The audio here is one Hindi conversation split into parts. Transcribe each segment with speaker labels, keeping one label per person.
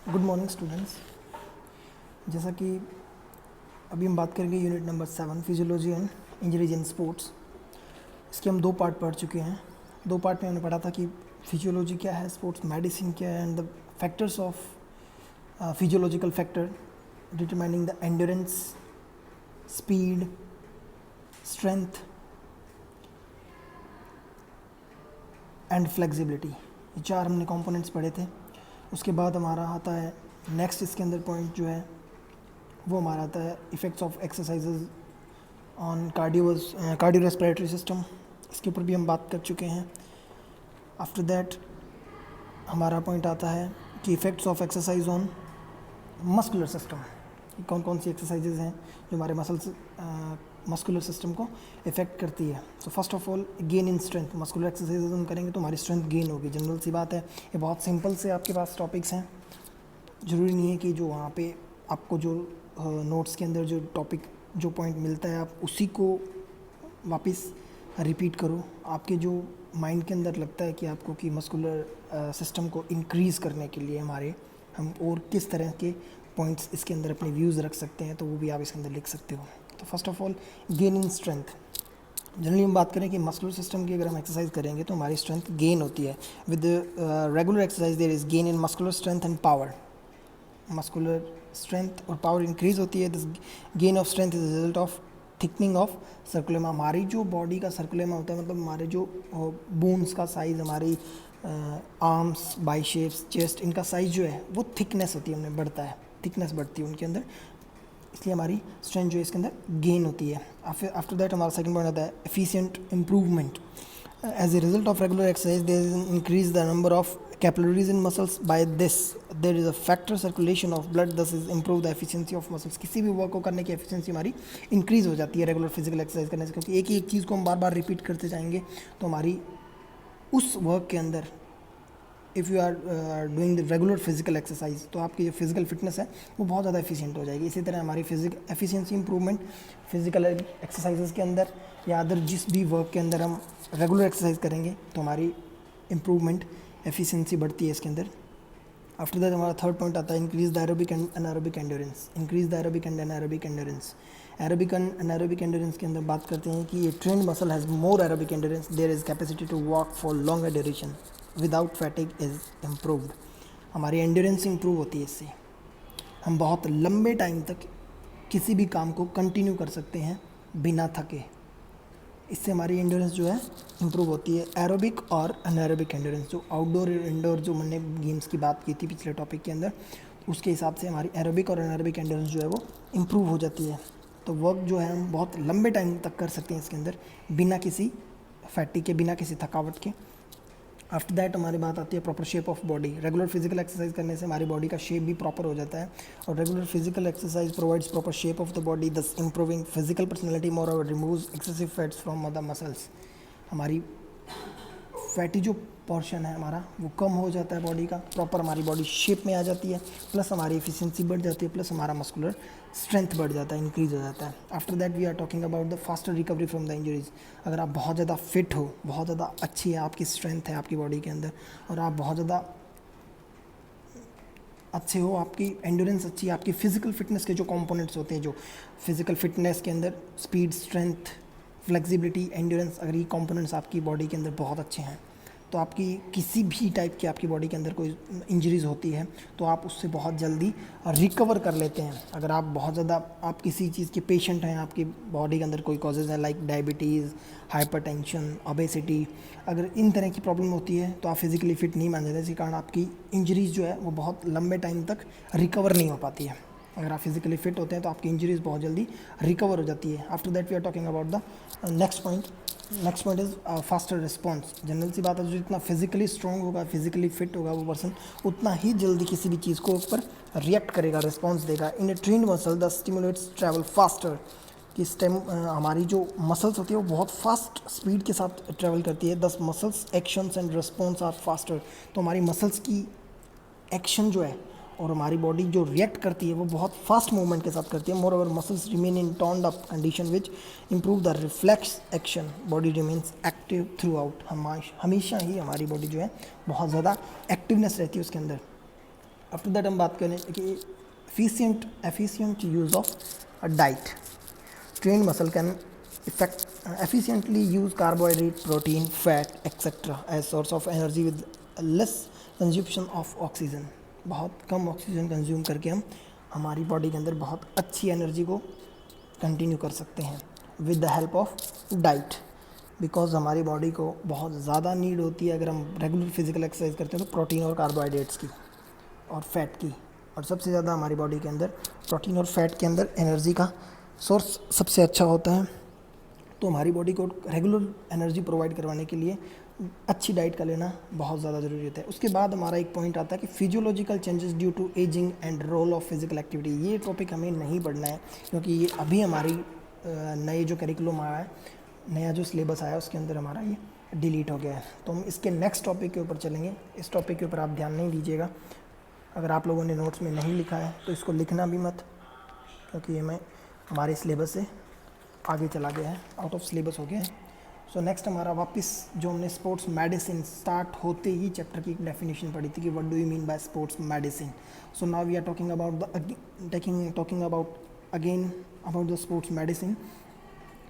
Speaker 1: Good morning students. जैसा कि अभी हम बात करेंगे unit number 7 physiology and injuries in sports. इसके हम 2 पार्ट पढ़ चुके हैं। 2 पार्ट में हमने पढ़ा था कि फिजियोलॉजी क्या है, स्पोर्ट्स मेडिसिन क्या है and the factors of physiological factor determining the endurance, speed, strength and flexibility. ये 4 हमने कंपोनेंट्स पढ़े थे। उसके बाद हमारा आता है नेक्स्ट, इसके अंदर पॉइंट जो है वो हमारा आता है effects of exercises on cardio respiratory system. इसके ऊपर भी हम बात कर चुके हैं। आफ्टर दैट हमारा पॉइंट आता है कि effects of exercise on muscular system. कौन कौन सी एक्सरसाइजेज हैं जो हमारे मस्कुलर सिस्टम को इफ़ेक्ट करती है। So first of all gain in strength. Muscular exercises हम करेंगे तो हमारी स्ट्रेंथ गेन होगी। जनरल सी बात है, ये बहुत सिंपल से आपके पास टॉपिक्स हैं। ज़रूरी नहीं है कि जो वहाँ पे आपको जो नोट्स के अंदर जो टॉपिक जो पॉइंट मिलता है आप उसी को वापस रिपीट करो। आपके जो माइंड के अंदर लगता है कि आपको कि मस्कुलर सिस्टम को इंक्रीज़ करने के लिए हम और किस तरह के पॉइंट्स इसके अंदर अपने व्यूज़ रख सकते हैं, तो वो भी आप इसके अंदर लिख सकते हो। तो first of all gain in strength. Generally हम बात करें कि मस्कुलर सिस्टम की अगर हम एक्सरसाइज करेंगे तो हमारी स्ट्रेंथ गेन होती है। With regular exercise there is gain in muscular strength and power. Muscular strength और पावर इंक्रीज होती है। This gain of strength is result of thickening of sarcolemma. हमारी जो बॉडी का सर्कुलेमा होता है, मतलब हमारे जो बोन्स का साइज़, हमारी आर्म्स, बाइसेप्स, चेस्ट, इनका साइज़ जो है वो थिकनेस होती है, हमें बढ़ता है, थिकनेस बढ़ती है उनके अंदर, इसलिए हमारी स्ट्रेंथ जो है इसके अंदर गेन होती है। आफ्टर दैट हमारा सेकंड पॉइंट आता है efficient improvement. As a result of regular exercise there is increase the number of capillaries in muscles. By this there is a factor circulation of blood, thus is improve the efficiency of muscles. किसी भी वर्क को करने की एफिशिएंसी हमारी इंक्रीज हो जाती है रेगुलर फिजिकल एक्सरसाइज करने से, क्योंकि एक ही एक चीज़ को हम बार बार रिपीट करते जाएंगे तो हमारी उस वर्क के अंदर if you are doing the regular physical exercise तो आपकी जो फिजिकल फिटनेस है वो बहुत ज़्यादा एफिशिएंट हो जाएगी। इसी तरह हमारी physical efficiency improvement physical exercises के अंदर या अदर जिस भी वर्क के अंदर हम रेगुलर एक्सरसाइज करेंगे तो हमारी इम्प्रूवमेंट एफिशिएंसी बढ़ती है इसके अंदर। आफ्टर दैट हमारा थर्ड पॉइंट आता है increase the aerobic and anaerobic endurance. Increase the aerobic and anaerobic endurance. Aerobic and anaerobic endurance के अंदर बात करते हैं कि ये trained muscle has more aerobic endurance, there is capacity to walk for longer duration without fatigue is improved. हमारी एंड्योरेंस इंप्रूव होती है इससे, हम बहुत लंबे टाइम तक किसी भी काम को कंटिन्यू कर सकते हैं बिना थके। इससे हमारी एंड्योरेंस जो है इंप्रूव होती है। एरोबिक और अनएरोबिक एंड्योरेंस, जो आउटडोर और इंडोर जो मैंने गेम्स की बात की थी पिछले टॉपिक के अंदर, उसके हिसाब से हमारी एरोबिक और अनएरोबिक एंड्योरेंस जो है वो इंप्रूव हो जाती है। तो वर्क जो है हम बहुत लंबे टाइम तक कर सकते हैं इसके अंदर बिना किसी फैटिग के, बिना किसी थकावट के। आफ्टर दैट हमारी बात आती है proper shape of body. Regular physical exercise करने से हमारी बॉडी का शेप भी प्रॉपर हो जाता है, और regular physical exercise provides proper shape of the body, दस इंप्रूविंग फिजिकल पर्सनैलिटी मोर और removes excessive fats from the muscles. हमारी फैटी जो पोर्शन है हमारा वो कम हो जाता है बॉडी का, प्रॉपर हमारी बॉडी शेप में आ जाती है, प्लस हमारी एफिशिएंसी बढ़ जाती है, प्लस हमारा मस्कुलर स्ट्रेंथ बढ़ जाता है, इंक्रीज हो जाता है। After that we are talking about the faster recovery from the injuries. अगर आप बहुत ज़्यादा फिट हो, बहुत ज़्यादा अच्छी है आपकी स्ट्रेंथ है आपकी बॉडी के अंदर, और आप बहुत ज़्यादा अच्छे हो, आपकी एंड्योरेंस अच्छी है, आपकी फिजिकल फिटनेस के जो कंपोनेंट्स होते हैं, जो फिजिकल फिटनेस के अंदर स्पीड, स्ट्रेंथ, फ्लेक्सिबिलिटी, एंड्योरेंस, अगर ये कंपोनेंट्स आपकी बॉडी के अंदर बहुत अच्छे हैं तो आपकी किसी भी टाइप की आपकी बॉडी के अंदर कोई इंजरीज़ होती है तो आप उससे बहुत जल्दी रिकवर कर लेते हैं। अगर आप बहुत ज़्यादा आप किसी चीज़ के पेशेंट हैं, आपकी बॉडी के अंदर कोई कॉजेज़ हैं लाइक डायबिटीज़, हाइपरटेंशन, ओबेसिटी, अगर इन तरह की प्रॉब्लम होती है तो आप फिज़िकली फिट नहीं मान जाते, इसी कारण आपकी इंजरीज़ जो है वो बहुत लंबे टाइम तक रिकवर नहीं हो पाती है। अगर आप फिजिकली फिट होते हैं तो आपकी इंजरीज़ बहुत जल्दी रिकवर हो जाती है। After that we are talking about the next point. Next point is faster response. General सी बात है, जो जितना फिजिकली स्ट्रॉन्ग होगा, फिजिकली फिट होगा वो पर्सन, उतना ही जल्दी किसी भी चीज़ को ऊपर रिएक्ट करेगा, रिस्पॉन्स देगा। In a trained muscle the stimulates travel faster. कि स्टेम हमारी जो मसल्स होती है वो बहुत फास्ट स्पीड के साथ ट्रैवल करती है, thus muscles actions and response are faster. तो हमारी मसल्स की एक्शन जो है और हमारी बॉडी जो रिएक्ट करती है वो बहुत फास्ट मूवमेंट के साथ करती है। More over muscles remain in turned up condition which improve the reflex action. Body remains active through out. हमेशा ही हमारी बॉडी जो है बहुत ज़्यादा एक्टिवनेस रहती है उसके अंदर। आफ्टर दैट हम बात करें कि efficient use of a diet. Trained muscle can efficiently use carbohydrate, protein, fat, etc. as source of energy with less consumption of oxygen. बहुत कम ऑक्सीजन कंज्यूम करके हम हमारी बॉडी के अंदर बहुत अच्छी एनर्जी को कंटिन्यू कर सकते हैं with the help of diet, because हमारी बॉडी को बहुत ज़्यादा नीड होती है अगर हम रेगुलर फिजिकल एक्सरसाइज करते हैं तो प्रोटीन और कार्बोहाइड्रेट्स की और फैट की। और सबसे ज़्यादा हमारी बॉडी के अंदर प्रोटीन और फैट के अंदर एनर्जी का सोर्स सबसे अच्छा होता है। तो हमारी बॉडी को रेगुलर एनर्जी प्रोवाइड करवाने के लिए अच्छी डाइट का लेना बहुत ज़्यादा ज़रूरी होता है। उसके बाद हमारा एक पॉइंट आता है कि physiological changes due to ageing and role of physical activity. ये टॉपिक हमें नहीं पढ़ना है क्योंकि ये अभी हमारी नए जो करिकुलम आया है, नया जो सिलेबस आया है उसके अंदर हमारा ये डिलीट हो गया है। तो हम इसके नेक्स्ट टॉपिक के ऊपर चलेंगे। इस टॉपिक के ऊपर आप ध्यान नहीं दीजिएगा। अगर आप लोगों ने नोट्स में नहीं लिखा है तो इसको लिखना भी मत, क्योंकि ये मैं हमारे सिलेबस से आगे चला गया है, आउट ऑफ सिलेबस हो गया है। सो नेक्स्ट हमारा वापस जो हमने स्पोर्ट्स मेडिसिन स्टार्ट होते ही चैप्टर की एक डेफिनेशन पढ़ी थी कि what do you mean by sports medicine. So now we are talking about again about the sports medicine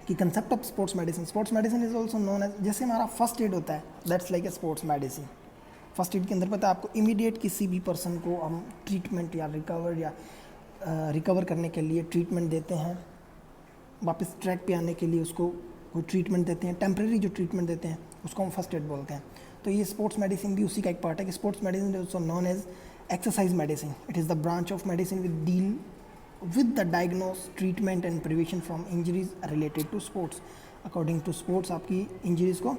Speaker 1: कि concept of sports medicine is also known as, जैसे हमारा फर्स्ट एड होता है that's like a sports medicine. First aid के अंदर पता है आपको इमीडिएट किसी भी पर्सन को हम ट्रीटमेंट या रिकवर करने के लिए ट्रीटमेंट देते हैं, वापस ट्रैक पे आने के लिए उसको कोई ट्रीटमेंट देते हैं, टेम्प्रेरी जो ट्रीटमेंट देते हैं उसको हम फर्स्ट एड बोलते हैं। तो ये स्पोर्ट्स मेडिसिन भी उसी का एक पार्ट है कि sports medicine is also known as exercise medicine. It is the branch of medicine with deal with the diagnose, treatment and prevention from injuries related to sports. According to sports आपकी injuries को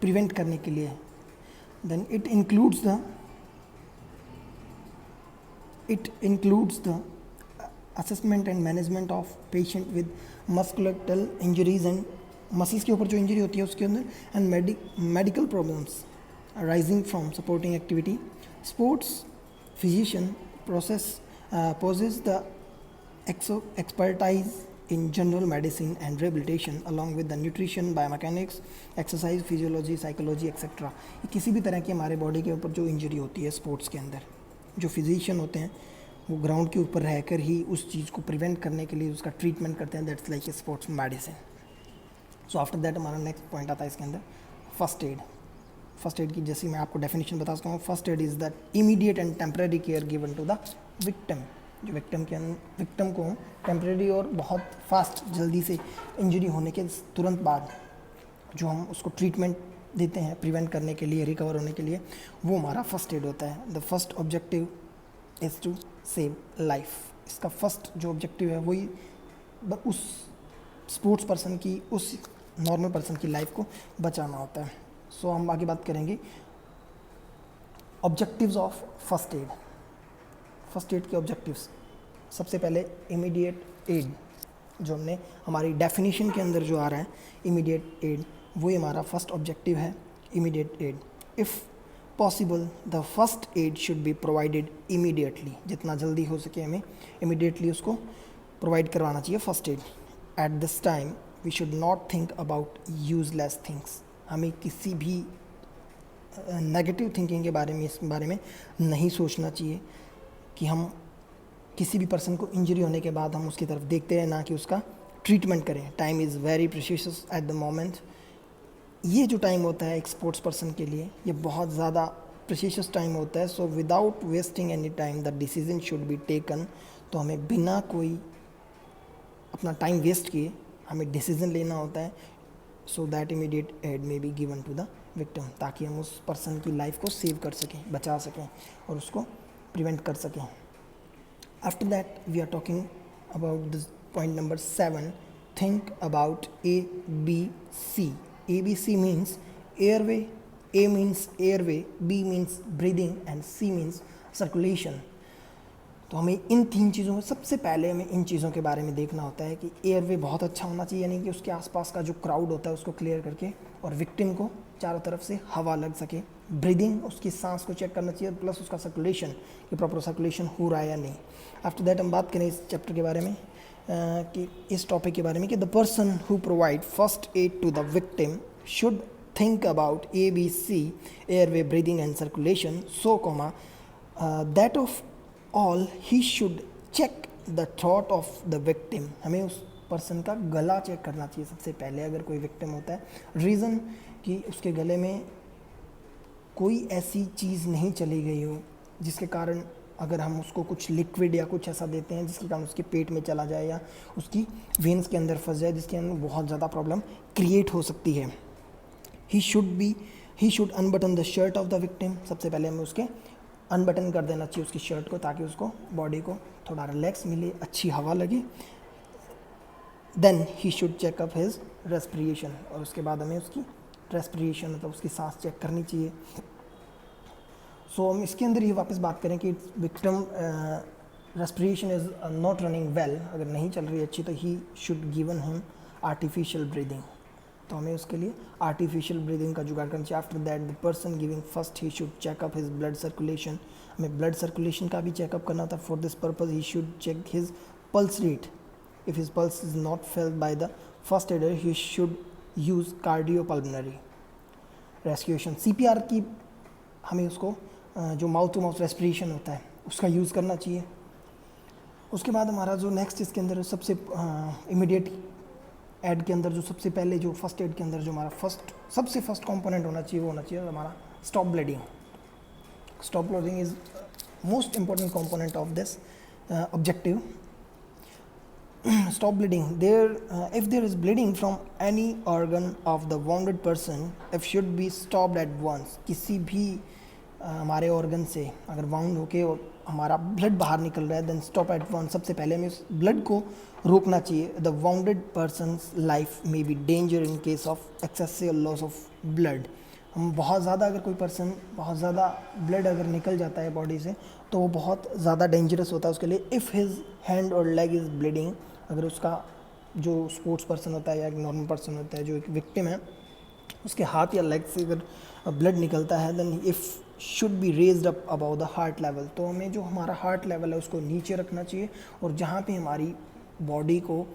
Speaker 1: prevent करने के लिए। Then it includes the assessment and management of patient with musculoskeletal injuries and muscles के ऊपर जो injury होती है उसके अंदर and medical problems arising from supporting activity. Sports physician possess the expertise in general medicine and rehabilitation along with the nutrition, biomechanics, exercise, physiology, psychology etc. ये किसी भी तरह की हमारे बॉडी के ऊपर जो इंजरी होती है स्पोर्ट्स के अंदर, जो फिजिशियन होते हैं वो ग्राउंड के ऊपर रहकर ही उस चीज़ को प्रिवेंट करने के लिए उसका ट्रीटमेंट करते हैं। That's like a sports medicine. So after that हमारा नेक्स्ट पॉइंट आता है इसके अंदर फर्स्ट एड। फर्स्ट एड की जैसे मैं आपको डेफिनेशन बता सकता हूँ, first aid is the immediate and temporary care given to the victim. जो विक्टिम को टेम्परेरी और बहुत फास्ट जल्दी से इंजरी होने के तुरंत बाद जो हम उसको ट्रीटमेंट देते हैं प्रिवेंट करने के लिए, रिकवर होने के लिए, वो हमारा फर्स्ट एड होता है। The first objective is to save life. इसका फर्स्ट जो ऑब्जेक्टिव है वही उस स्पोर्ट्स पर्सन की, उस नॉर्मल पर्सन की लाइफ को बचाना होता है। सो हम आगे बात करेंगे objectives of first aid. First aid के ऑब्जेक्टिव्स, सबसे पहले इमीडिएट एड, जो हमने हमारी डेफिनेशन के अंदर जो आ रहा है इमीडिएट एड, वही हमारा फर्स्ट ऑब्जेक्टिव है immediate aid. If possible the first aid should be provided immediately. जितना जल्दी हो सके हमें इमीडिएटली उसको प्रोवाइड करवाना चाहिए first aid. At this time we should not think about useless things. हमें किसी भी नेगेटिव थिंकिंग के बारे में, इस बारे में नहीं सोचना चाहिए कि हम किसी भी पर्सन को इंजरी होने के बाद हम उसकी तरफ देखते हैं, ना कि उसका ट्रीटमेंट करें। Time is very precious at the moment. ये जो टाइम होता है एक स्पोर्ट्स पर्सन के लिए ये बहुत ज़्यादा प्रेशियस टाइम होता है। So without wasting any time the decision should be taken. तो हमें बिना कोई अपना टाइम वेस्ट किए हमें डिसीजन लेना होता है, so that immediate aid may be given to the victim, ताकि हम उस पर्सन की लाइफ को सेव कर सकें, बचा सकें और उसको प्रिवेंट कर सकें। After that we are talking about this point number 7, think about ABC। ABC means airway, A means airway, B means breathing and C means circulation. तो हमें इन 3 चीज़ों में सबसे पहले हमें इन चीज़ों के बारे में देखना होता है कि एयरवे बहुत अच्छा होना चाहिए, यानी कि उसके आसपास का जो क्राउड होता है उसको क्लियर करके और विक्टिम को चारों तरफ से हवा लग सके। ब्रीदिंग, उसकी सांस को चेक करना चाहिए, प्लस उसका सर्कुलेशन कि प्रॉपर सर्कुलेशन हो रहा है या नहीं। आफ्टर दैट हम बात करें इस चैप्टर के बारे में कि इस टॉपिक के बारे में कि the person who provide first aid to the victim should think about ABC, airway, breathing and circulation, so that of all he should check the throat of the victim, हमें उस पर्सन का गला चेक करना चाहिए सबसे पहले अगर कोई विक्टिम होता है। रीज़न कि उसके गले में कोई ऐसी चीज़ नहीं चली गई हो जिसके कारण अगर हम उसको कुछ लिक्विड या कुछ ऐसा देते हैं जिसके कारण उसके पेट में चला जाए या उसकी वेन्स के अंदर फंस जाए, जिसके अंदर बहुत ज़्यादा प्रॉब्लम क्रिएट हो सकती है। He should unbutton the shirt of the victim, सबसे पहले हमें उसके अनबटन कर देना चाहिए उसकी शर्ट को, ताकि उसको बॉडी को थोड़ा रिलैक्स मिले, अच्छी हवा लगे। Then he should check up his respiration, और उसके बाद हमें उसकी रेस्पिरेशन मतलब उसकी सांस चेक करनी चाहिए। सो हम इसके अंदर ये वापस बात करें कि victim respiration is not running well, अगर नहीं चल रही अच्छी तो he should given him artificial breathing, तो हमें उसके लिए आर्टिफिशियल ब्रीदिंग का जुगाड़ करना चाहिए। After that the person giving first he should checkup his blood circulation, हमें ब्लड सर्कुलेशन का भी चेकअप करना था। For this purpose he should check his pulse rate, if his pulse is not failed by the first aider he should use cardiopulmonary respiration, CPR की हमें उसको जो माउथ टू माउथ रेस्पिरेशन होता है उसका यूज़ करना चाहिए। उसके बाद हमारा जो नेक्स्ट इसके अंदर सबसे इमीडिएट एड के अंदर जो सबसे पहले जो फर्स्ट एड के अंदर जो हमारा सबसे फर्स्ट कंपोनेंट होना चाहिए वो होना चाहिए हमारा stop bleeding. Stop bleeding is most important component of this objective. Stop bleeding. If there is bleeding from any organ of the wounded person, it should be stopped at once. किसी भी हमारे ऑर्गन से अगर वाउंड होके और हमारा ब्लड बाहर निकल रहा है, देन स्टॉप एट वंस, सबसे पहले हमें उस ब्लड को रोकना चाहिए। द वाउंडेड पर्सनस लाइफ में B danger in case of excessive loss of blood, हम बहुत ज़्यादा अगर कोई पर्सन बहुत ज़्यादा ब्लड अगर निकल जाता है बॉडी से तो वो बहुत ज़्यादा डेंजरस होता है उसके लिए। इफ़ हिज हैंड और लेग इज़ ब्लीडिंग, अगर उसका जो स्पोर्ट्स पर्सन होता है या एक नॉर्मल पर्सन होता है जो एक विक्टिम है उसके हाथ या लेग से अगर ब्लड निकलता है, then if should be raised up above the heart level, तो हमें जो हमारा हार्ट लेवल है उसको नीचे रखना चाहिए और जहाँ पे हमारी बॉडी को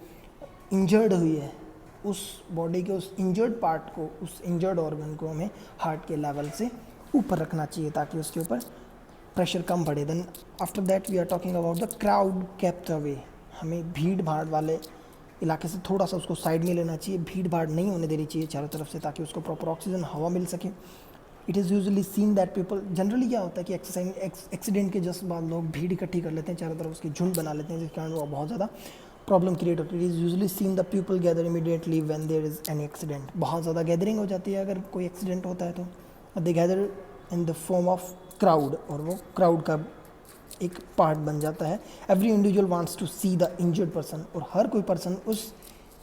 Speaker 1: इंजर्ड हुई है उस बॉडी के उस इंजर्ड पार्ट को, उस इंजर्ड ऑर्गन को हमें हार्ट के लेवल से ऊपर रखना चाहिए ताकि उसके ऊपर प्रेशर कम पड़े। Then after that we are talking about the crowd kept away, हमें भीड़ भाड़ वाले इलाके से थोड़ा सा उसको साइड में लेना चाहिए, भीड़ भाड़ नहीं होने देनी चाहिए चारों तरफ से ताकि उसको प्रॉपर ऑक्सीजन हवा मिल सके। It is usually seen that people, generally क्या होता है कि एक्सीडेंट के जस्ट बाद लोग भीड़ इकट्ठी कर लेते हैं, चारों तरफ उसकी झुंड बना लेते हैं जिसके कारण वो बहुत ज़्यादा प्रॉब्लम क्रिएट होती है। It is usually seen the people gather immediately when there is any accident, बहुत ज़्यादा गैदरिंग हो जाती है अगर कोई एक्सीडेंट होता है तो they gather in the form of crowd, और वो क्राउड का एक पार्ट बन जाता है। Every individual wants to see the injured person, और हर कोई पर्सन उस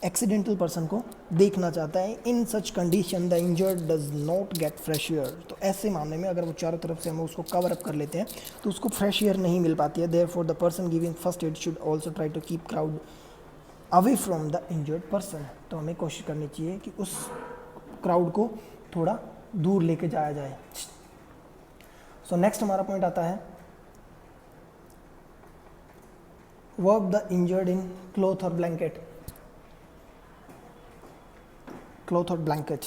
Speaker 1: एक्सीडेंटल पर्सन को देखना चाहता है। In such condition the injured does not get fresh air, तो ऐसे मामले में अगर वो चारों तरफ से हम उसको कवर अप कर लेते हैं तो उसको फ्रेश एयर नहीं मिल पाती है। Therefore the person giving first aid should also try to keep crowd away from the injured person, तो हमें कोशिश करनी चाहिए कि उस क्राउड को थोड़ा दूर लेके जाया जाए। सो नेक्स्ट हमारा पॉइंट आता है verb the injured in cloth और ब्लैंकेट। क्लॉथ और ब्लैंकेट,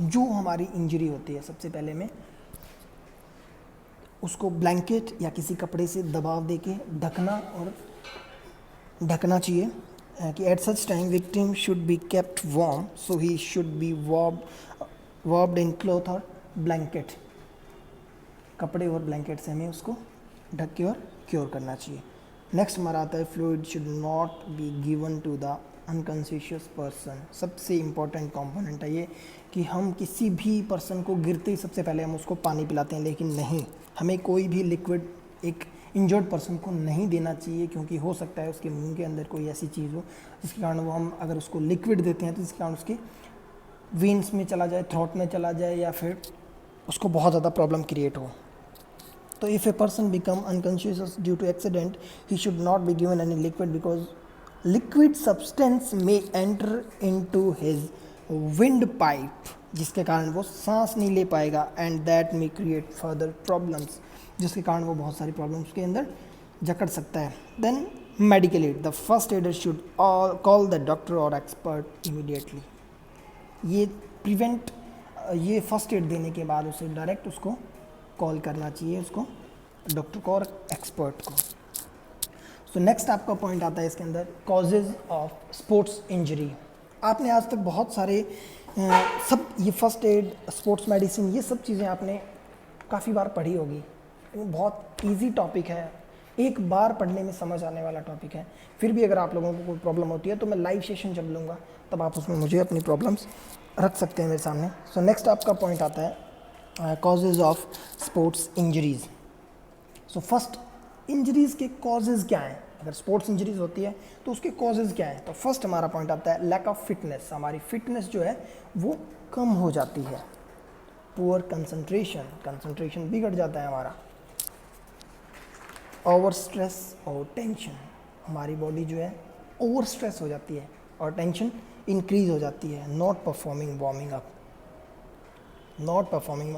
Speaker 1: जो हमारी इंजरी होती है सबसे पहले में उसको ब्लैंकेट या किसी कपड़े से दबाव देके ढकना चाहिए कि at such time victim should be kept warm, so he should be wrapped in cloth और ब्लैंकेट, कपड़े और ब्लैंकेट से हमें उसको ढक के और क्योर करना चाहिए। नेक्स्ट हमारा आता है fluid should not be given to the unconscious person. सबसे इम्पॉर्टेंट कंपोनेंट है ये कि हम किसी भी पर्सन को गिरते ही सबसे पहले हम उसको पानी पिलाते हैं, लेकिन नहीं, हमें कोई भी लिक्विड एक इंजर्ड पर्सन को नहीं देना चाहिए, क्योंकि हो सकता है उसके मुंह के अंदर कोई ऐसी चीज़ हो जिसके कारण वो हम अगर उसको लिक्विड देते हैं तो जिसके कारण उसके वेन्स में चला जाए, थ्रोट में चला जाए या फिर उसको बहुत ज़्यादा प्रॉब्लम क्रिएट हो। तो if a person become unconscious due to accident he should not be given any liquid because liquid substance में enter into his wind pipe, जिसके कारण वो सांस नहीं ले पाएगा and that may create further problems, जिसके कारण वो बहुत सारी प्रॉब्लम्स के अंदर जकड़ सकता है। Then medical aid, the first aider should call the doctor और एक्सपर्ट इमीडिएटली। ये फर्स्ट एड देने के बाद उसे डायरेक्ट उसको कॉल करना चाहिए उसको डॉक्टर को और एक्सपर्ट को। सो नेक्स्ट आपका पॉइंट आता है इसके अंदर, कॉजेज ऑफ स्पोर्ट्स इंजरी। आपने आज तक बहुत सारे सब ये फर्स्ट एड, स्पोर्ट्स मेडिसिन, ये सब चीज़ें आपने काफ़ी बार पढ़ी होगी। ये बहुत इजी टॉपिक है, एक बार पढ़ने में समझ आने वाला टॉपिक है। फिर भी अगर आप लोगों को कोई प्रॉब्लम होती है तो मैं लाइव सेशन जब लूँगा तब आप उसमें मुझे अपनी प्रॉब्लम्स रख सकते हैं मेरे सामने। सो नेक्स्ट आपका पॉइंट आता है causes of sports injuries. So first, injuries के कॉजेज़ क्या हैं? अगर स्पोर्ट्स इंजरीज होती है तो उसके कॉजेज़ क्या हैं? तो फर्स्ट हमारा पॉइंट आता है लैक ऑफ फिटनेस। हमारी फिटनेस जो है वो कम हो जाती है। पुअर कंसंट्रेशन, कंसंट्रेशन बिगड़ जाता है हमारा। ओवर स्ट्रेस और टेंशन, हमारी बॉडी जो है ओवर स्ट्रेस हो जाती है और टेंशन इंक्रीज हो जाती है। Not performing warming up, not performing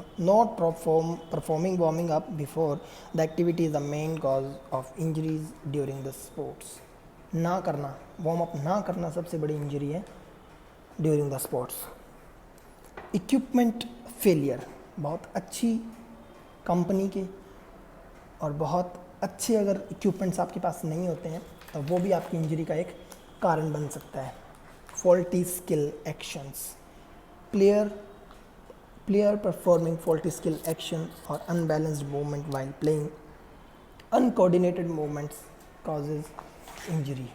Speaker 1: warming up before the activity is the main cause of injuries during the sports। ना करना, वार्म अप ना करना सबसे बड़ी इंजरी है during the sports. Equipment failure, बहुत अच्छी कंपनी के और बहुत अच्छे अगर इक्विपमेंट्स आपके पास नहीं होते हैं तो वो भी आपकी इंजरी का एक कारण बन सकता है। Faulty skill actions, player performing faulty skill action or unbalanced movement while playing, uncoordinated movements causes injury।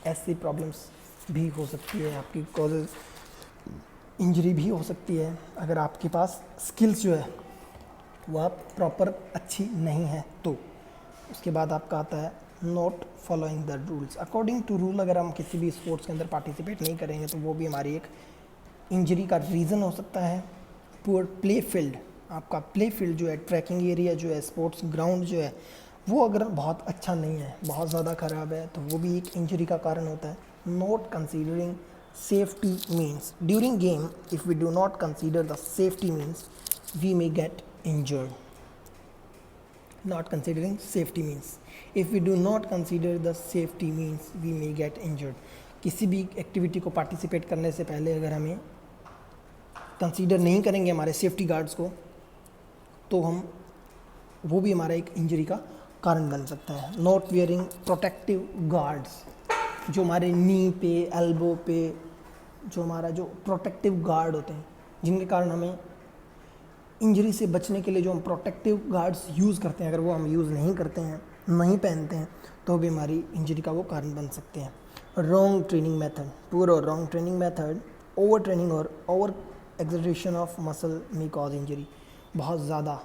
Speaker 1: ऐसी प्रॉब्लम्स भी हो सकती है, आपकी कॉजेज इंजरी भी हो सकती है अगर आपके पास स्किल्स जो है वो आप प्रॉपर अच्छी नहीं है तो। उसके बाद आपका आता है not following the rules according to rule. अगर हम किसी भी स्पोर्ट्स के अंदर पार्टिसिपेट नहीं करेंगे तो वो भी हमारी एक इंजरी का रीज़न हो सकता है। पुअर प्ले फील्ड, आपका प्ले फील्ड जो है, ट्रैकिंग एरिया जो है, स्पोर्ट्स ग्राउंड जो है वो अगर बहुत अच्छा नहीं है, बहुत ज़्यादा ख़राब है तो वो भी एक इंजरी का कारण होता है। Not considering safety means during game, if we do not consider the safety means we may get injured. Not considering safety means, if we do not consider the safety means we may get injured. किसी भी एक्टिविटी को पार्टिसिपेट करने से पहले अगर हमें कंसीडर नहीं करेंगे हमारे सेफ्टी गार्ड्स को तो हम वो भी हमारा एक इंजरी का कारण बन सकता है। नॉट वियरिंग प्रोटेक्टिव गार्ड्स, जो हमारे नी पे, एल्बो पे, जो हमारा जो प्रोटेक्टिव गार्ड होते हैं जिनके कारण हमें इंजरी से बचने के लिए जो हम प्रोटेक्टिव गार्ड्स यूज़ करते हैं, अगर वो हम यूज़ नहीं करते हैं, नहीं पहनते हैं तो भी हमारी इंजरी का वो कारण बन सकते हैं। रॉन्ग ट्रेनिंग मेथड, पुअर और wrong training method, over training और ओवर एक्सर्शन ऑफ मसल में कॉज इंजरी। बहुत ज़्यादा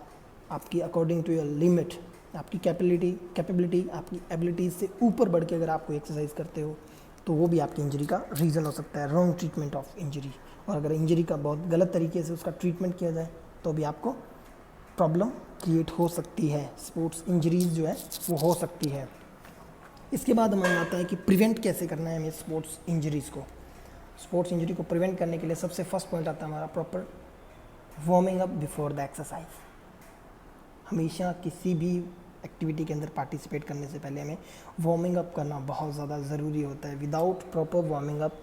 Speaker 1: आपकी अकॉर्डिंग टू योर लिमिट, आपकी कैपेबिलिटी, आपकी एबिलिटीज़ से ऊपर बढ़ के अगर आप कोई एक्सरसाइज करते हो तो वो भी आपकी इंजरी का रीज़न हो सकता है। रॉन्ग ट्रीटमेंट ऑफ इंजरी, और अगर इंजरी का बहुत गलत तरीके से उसका ट्रीटमेंट किया जाए तो भी आपको प्रॉब्लम क्रिएट हो सकती है। स्पोर्ट्स इंजरीज जो है वो हो सकती है। इसके बाद हमें आता है कि प्रिवेंट कैसे करना है हमें स्पोर्ट्स इंजरीज़ को। स्पोर्ट्स इंजरी को प्रिवेंट करने के लिए सबसे फर्स्ट पॉइंट आता है हमारा proper warming up before the exercise. हमेशा किसी भी एक्टिविटी के अंदर पार्टिसिपेट करने से पहले हमें वार्मिंग अप करना बहुत ज़्यादा ज़रूरी होता है। विदाउट प्रॉपर वार्मिंग अप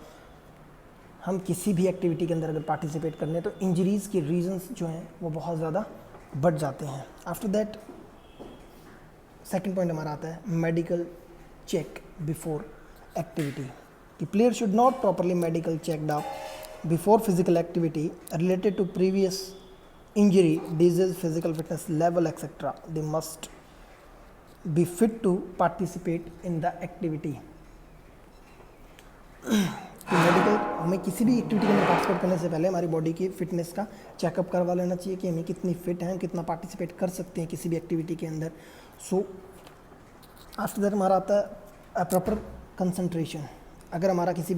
Speaker 1: हम किसी भी एक्टिविटी के अंदर अगर पार्टिसिपेट करने तो इंजरीज़ के रीजंस जो हैं वो बहुत ज़्यादा बढ़ जाते हैं। आफ्टर दैट सेकंड पॉइंट हमारा आता है medical check before activity. The player should not properly medical checked up before physical activity related to previous injury, disease, physical fitness level, etc. They must be fit to participate in the activity। तो मेडिकल, हमें किसी भी एक्टिविटी में पार्टिसिपेट करने से पहले हमारी बॉडी की फिटनेस का चेकअप करवा लेना चाहिए कि हमें कितनी फिट हैं, कितना पार्टिसिपेट कर सकते हैं किसी भी एक्टिविटी के अंदर। सो आफ्टर दैट हमारा आता है प्रॉपर कंसंट्रेशन। अगर हमारा किसी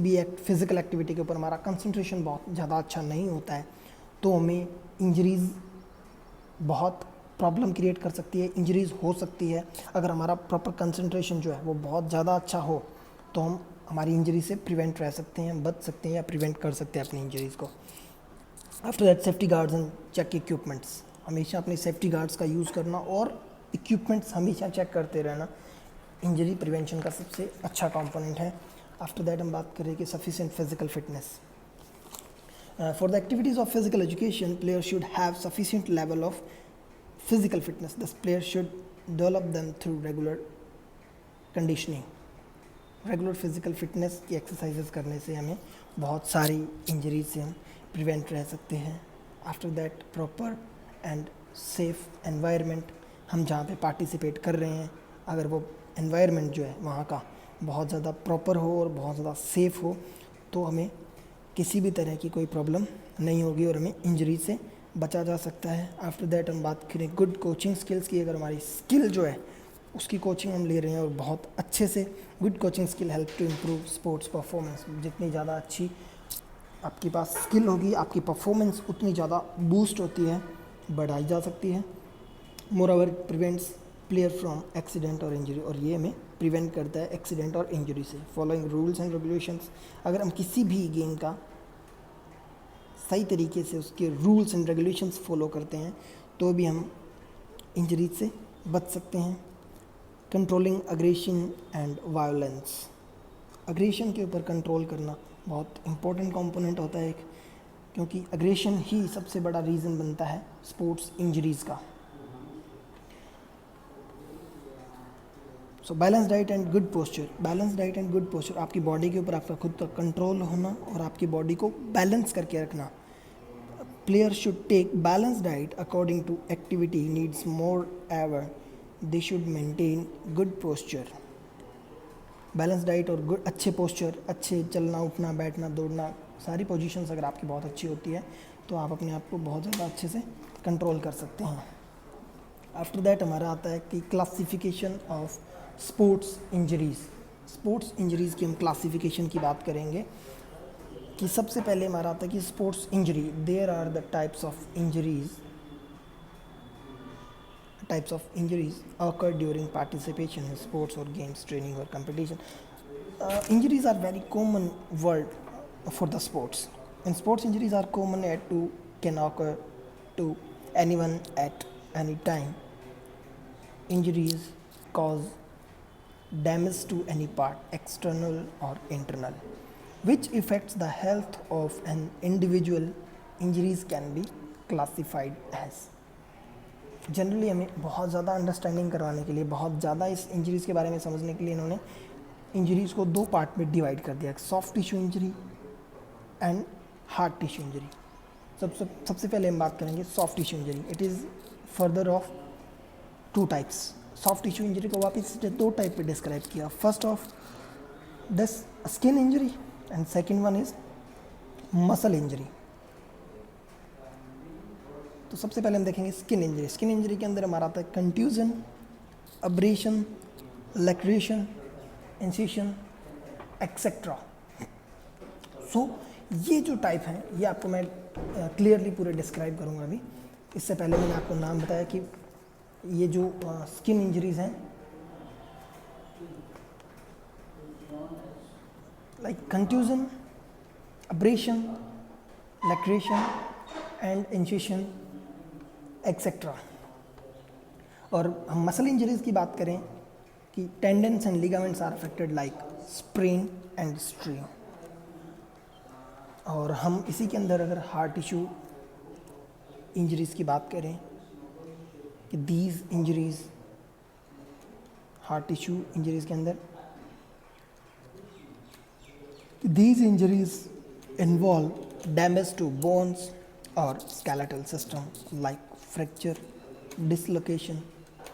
Speaker 1: भी फिज़िकल एक्टिविटी के ऊपर हमारा कंसंट्रेशन बहुत ज़्यादा अच्छा नहीं होता है तो हमें इंजरीज़ बहुत प्रॉब्लम क्रिएट कर सकती है, इंजरीज़ हो सकती है। अगर हमारा प्रॉपर कंसंट्रेशन जो है वो बहुत ज़्यादा अच्छा हो तो हम हमारी इंजरी से प्रिवेंट रह सकते हैं, बच सकते हैं या प्रिवेंट कर सकते हैं अपनी इंजरीज़ को। After that safety guards and check equipments, हमेशा अपने सेफ्टी गार्ड्स का यूज़ करना और इक्विपमेंट्स हमेशा चेक करते रहना इंजरी प्रिवेंशन का सबसे अच्छा कंपोनेंट है। आफ्टर दैट हम बात करें कि sufficient physical fitness. For the activities of physical education player should have sufficient level of physical fitness. The player should develop them through regular conditioning. Regular physical fitness की एक्सरसाइजेस करने से हमें बहुत सारी इंजरीज से हम प्रिवेंट रह सकते हैं. After that proper and safe environment, हम जहाँ पे पार्टिसिपेट कर रहे हैं अगर वो एनवायरनमेंट जो है वहाँ का बहुत ज़्यादा प्रॉपर हो और बहुत ज़्यादा सेफ हो तो हमें किसी भी तरह की कोई प्रॉब्लम नहीं होगी और हमें इंजरी से बचा जा सकता है. आफ्टर दैट हम बात करें गुड कोचिंग स्किल्स की. अगर हमारी स्किल जो है उसकी कोचिंग हम ले रहे हैं और बहुत अच्छे से, good coaching skill help to improve sports performance. जितनी ज़्यादा अच्छी आपके पास स्किल होगी आपकी परफॉर्मेंस उतनी ज़्यादा बूस्ट होती है, बढ़ाई जा सकती है. More over prevents player from accident और इंजरी, और ये हमें प्रिवेंट करता है एक्सीडेंट और इंजरी से. फॉलोइंग रूल्स एंड रेगुलेशंस, अगर हम किसी भी गेम का सही तरीके से उसके रूल्स एंड रेगुलेशंस फॉलो करते हैं तो भी हम इंजरी से बच सकते हैं. Controlling aggression and violence, aggression के ऊपर कंट्रोल करना बहुत इंपॉर्टेंट कंपोनेंट होता है एक, क्योंकि अग्रेशन ही सबसे बड़ा रीज़न बनता है स्पोर्ट्स इंजरीज़ का. So balance diet and good posture. Balance diet and good posture, आपकी बॉडी के ऊपर आपका खुद का कंट्रोल होना और आपकी बॉडी को बैलेंस करके रखना. Player should take balance diet according to activity needs moreover they should maintain good posture. Balance diet और गुड अच्छे पोस्चर, अच्छे चलना उठना बैठना दौड़ना, सारी पोजीशंस अगर आपकी बहुत अच्छी होती है तो आप अपने आप को बहुत ज़्यादा अच्छे से कंट्रोल कर सकते हैं. आफ्टर दैट हमारा आता है कि classification of sports injuries. Sports injuries की हम क्लासिफिकेशन की बात करेंगे कि सबसे पहले हमारा आता है कि sports injury, there are the types of injuries occur during participation in sports or games, training or competition. Injuries are very common word for the sports. And sports injuries are common can occur to anyone at any time. Injuries cause damage to any part, external or internal, which affects the health of an individual. Injuries can be classified as. Generally हमें बहुत ज़्यादा अंडरस्टैंडिंग करवाने के लिए, बहुत ज़्यादा इस इंजरीज़ के बारे में समझने के लिए इन्होंने इंजरीज़ को दो पार्ट में डिवाइड कर दिया, soft tissue injury and hard tissue injury. सबसे पहले हम बात करेंगे soft tissue injury. It is further of two types. Soft tissue injury को वापस दो टाइप पे डिस्क्राइब किया. First of this skin injury and second one is muscle injury. तो सबसे पहले हम देखेंगे स्किन इंजरी. स्किन इंजरी के अंदर हमारा आता है contusion, abrasion, laceration, incision etcetera. So ये जो टाइप हैं ये आपको मैं क्लियरली पूरे डिस्क्राइब करूँगा अभी. इससे पहले मैंने आपको नाम बताया कि ये जो स्किन इंजरीज़ हैं like contusion, abrasion, laceration and incision etcetera. और हम मसल इंजरीज़ की बात करें कि tendons and ligaments are affected like sprain and strain. और हम इसी के अंदर अगर हार्ट टिश्यू इंजरीज़ की बात करें कि these injuries, hard tissue injuries के अंदर these injuries involve damage to bones और skeletal system like fracture, dislocation.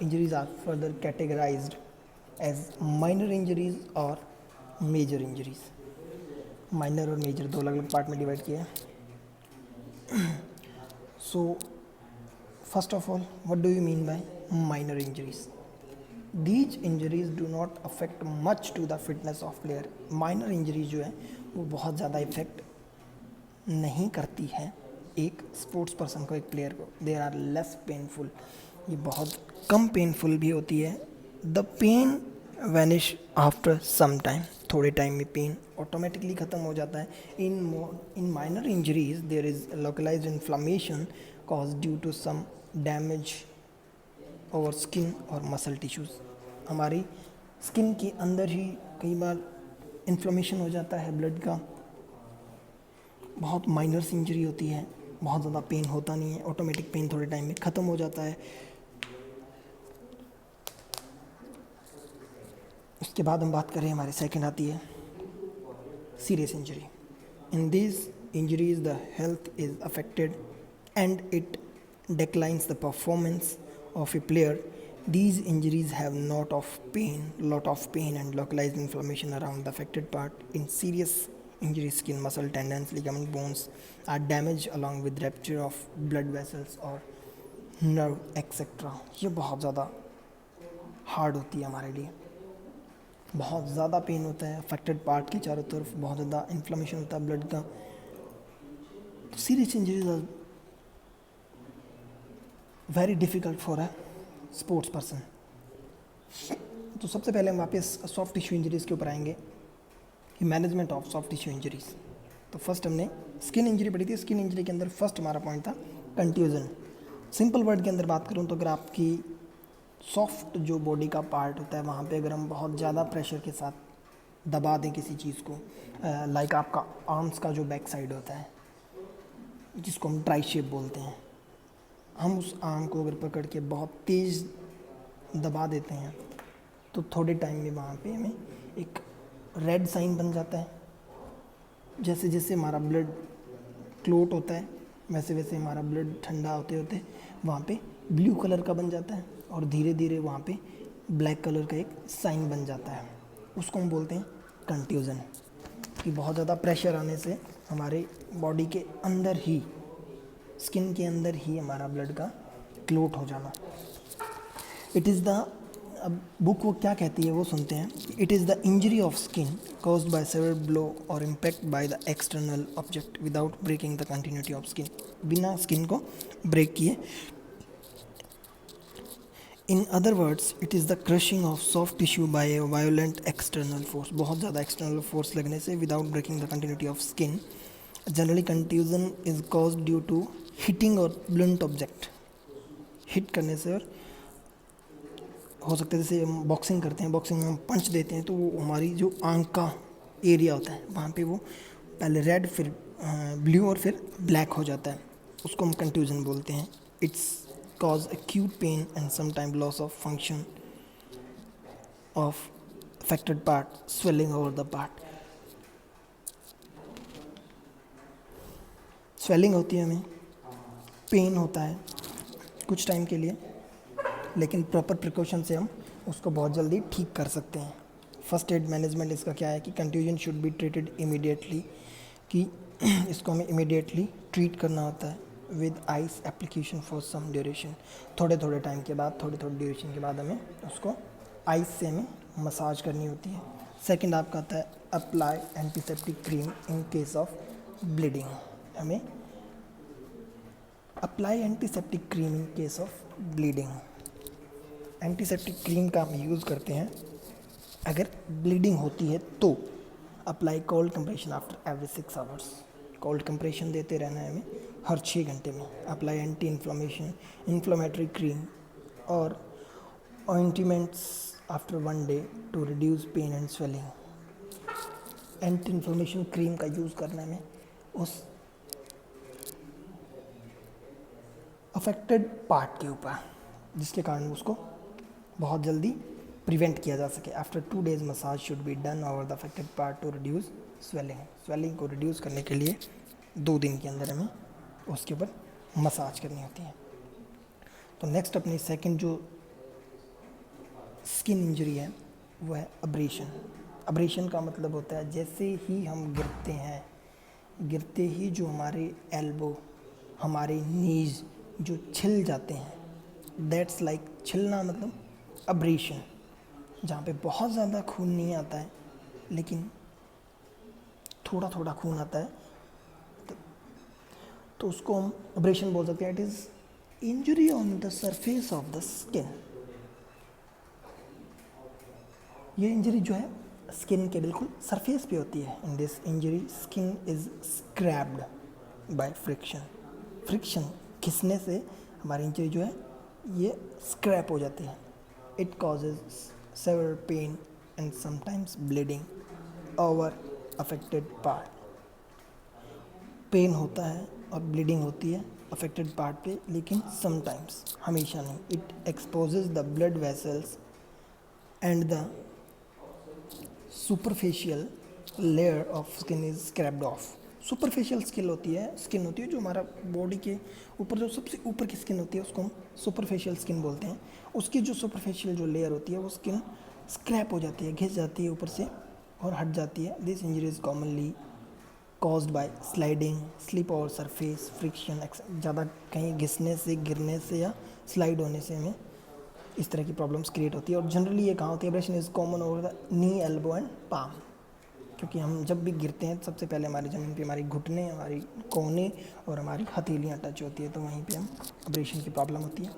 Speaker 1: Injuries are further categorized as minor injuries or major injuries. Minor और major दो अलग अलग पार्ट में डिवाइड किया है. So first of all, what do you mean by minor injuries? These injuries do not affect much to the fitness of player. Minor injuries जो है वो बहुत ज़्यादा इफेक्ट नहीं करती है एक स्पोर्ट्स पर्सन को, एक प्लेयर को. देयर आर लेस पेनफुल, ये बहुत कम पेनफुल भी होती है. The pain vanish after some time, थोड़े टाइम में पेन ऑटोमेटिकली ख़त्म हो जाता है. In minor injuries there is localised inflammation cause due to some damage over skin और मसल टिश्यूज़. हमारी स्किन के अंदर ही कई बार इन्फ्लामेशन हो जाता है ब्लड का, बहुत माइनर इंजरी होती है, बहुत ज़्यादा पेन होता नहीं है, ऑटोमेटिक पेन थोड़े टाइम में ख़त्म हो जाता है. उसके बाद हम बात करें, हमारे सेकंड आती है serious injury. In this injuries the health is affected and it declines the performance of a player. These injuries have lot of pain and localized inflammation around the affected part. In serious injury, skin, muscle, tendons, ligament, bones are damaged along with rupture of blood vessels or nerve etc. ये बहुत ज़्यादा हार्ड होती है हमारे लिए, बहुत ज़्यादा पेन होता है अफेक्टेड पार्ट के चारों तरफ, बहुत ज़्यादा इन्फ्लेमेशन होता है ब्लड का. Serious injuries are very difficult for a sports person. तो सबसे पहले हम वापस सॉफ्ट टिश्यू इंजरीज़ के ऊपर आएंगे कि management of soft tissue injuries. तो फर्स्ट हमने स्किन इंजरी पढ़ी थी. स्किन इंजरी के अंदर फर्स्ट हमारा पॉइंट था कंट्यूजन. सिंपल वर्ड के अंदर बात करूँ तो अगर आपकी सॉफ्ट जो बॉडी का पार्ट होता है वहाँ पे अगर हम बहुत ज़्यादा प्रेशर के साथ दबा दें किसी चीज़ को, लाइक आपका आर्म्स का जो बैक साइड होता है जिसको हम ट्राई शेप बोलते हैं, हम उस आर्म को अगर पकड़ के बहुत तेज़ दबा देते हैं तो थोड़े टाइम में वहाँ पे हमें एक रेड साइन बन जाता है. जैसे जैसे हमारा ब्लड क्लोट होता है वैसे वैसे हमारा ब्लड ठंडा होते होते वहाँ पे ब्लू कलर का बन जाता है और धीरे धीरे वहाँ पे ब्लैक कलर का एक साइन बन जाता है. उसको हम बोलते हैं कंट्यूजन. कि बहुत ज़्यादा प्रेशर आने से हमारे बॉडी के अंदर ही, स्किन के अंदर ही हमारा ब्लड का क्लोट हो जाना. इट इज़ द, अब बुक वो क्या कहती है वो सुनते हैं. It is the injury of skin caused by severe blow और impact by the external object without breaking the continuity of skin. बिना स्किन को ब्रेक किए. In other words it is the crushing of soft tissue by a violent external force. बहुत ज़्यादा एक्सटर्नल फोर्स लगने से without breaking the continuity of skin. Generally contusion is caused due to hitting और ब्लंट ऑब्जेक्ट. हिट करने से और हो सकता है जैसे हम बॉक्सिंग करते हैं, बॉक्सिंग में हम पंच देते हैं तो वो हमारी जो आंख का एरिया होता है वहाँ पे वो पहले रेड फिर ब्लू और फिर ब्लैक हो जाता है. उसको हम कंट्यूजन बोलते हैं. It's cause acute pain and sometimes loss of function of affected part, swelling over the part. swelling होती है, हमें पेन होता है कुछ टाइम के लिए, लेकिन प्रॉपर प्रिकॉशन से हम उसको बहुत जल्दी ठीक कर सकते हैं. फर्स्ट एड मैनेजमेंट इसका क्या है कि contusion should be treated immediately. कि इसको हमें इमीडिएटली ट्रीट करना होता है with ice application for some duration. थोड़े थोड़े टाइम के बाद, थोड़े थोड़े ड्यूरेशन के बाद हमें उसको आइस से हमें मसाज करनी होती है. सेकंड आपका आता है apply antiseptic cream in case of bleeding. हमें apply antiseptic cream in case of bleeding. Antiseptic cream का हम यूज़ करते हैं अगर ब्लीडिंग होती है तो. Apply cold compression after every 6 hours. Cold compression देते रहना है हमें हर 6 घंटे में. अप्लाई एंटी इन्फ्लेमेटरी क्रीम और ointments after 1 day to reduce pain and swelling. Anti inflammation cream का यूज़ करना है हमें उस अफेक्टेड पार्ट के ऊपर जिसके कारण उसको बहुत जल्दी प्रिवेंट किया जा सके. After 2 days massage should be done over the affected part two reduce swelling. Swelling को रिड्यूस करने के लिए 2 दिन के अंदर हमें उसके ऊपर मसाज करनी होती है. तो नेक्स्ट अपनी सेकंड जो स्किन इंजरी है वो है अब्रेशन. अब्रेशन का मतलब होता है जैसे ही हम गिरते हैं, गिरते ही जो हमारे एल्बो, हमारे नीज जो छिल जाते हैं, दैट्स लाइक छिलना मतलब अब्रेशन. जहाँ पे बहुत ज़्यादा खून नहीं आता है लेकिन थोड़ा थोड़ा खून आता है तो उसको हम अब्रेशन बोल सकते हैं. It is injury on the surface of the skin. ये इंजरी जो है स्किन के बिल्कुल सरफेस पे होती है. In this injury skin is scraped by friction. Friction घिसने से हमारी इंजरी जो है ये स्क्रैप हो जाती है. It causes severe pain and sometimes bleeding over affected part. Pain होता है और ब्लीडिंग होती है अफेक्टेड पार्ट पे, लेकिन समटाइम्स, हमेशा नहीं. It exposes the blood vessels and the superficial layer of skin is scraped of. Superficial skin होती है जो हमारा बॉडी के ऊपर जो सबसे ऊपर की स्किन होती है उसको हम सुपरफिशियल स्किन बोलते हैं। उसकी जो सुपरफिशियल जो लेयर होती है वो स्किन स्क्रैप हो जाती है, घिस जाती है ऊपर से और हट जाती है। This injury is commonly caused by sliding, slip और सरफेस फ्रिक्शन। ज़्यादा कहीं घिसने से, गिरने से या स्लाइड होने से हमें इस तरह की प्रॉब्लम्स क्रिएट होती है। और जनरली ये कहाँ होती है? Abrasion is common over the knee, elbow and palm. क्योंकि हम जब भी गिरते हैं सबसे पहले हमारी ज़मीन पे हमारी घुटने, हमारी कोहनी और हमारी हथेलियाँ टच होती है, तो वहीं पे हम एब्रेशन की प्रॉब्लम होती है।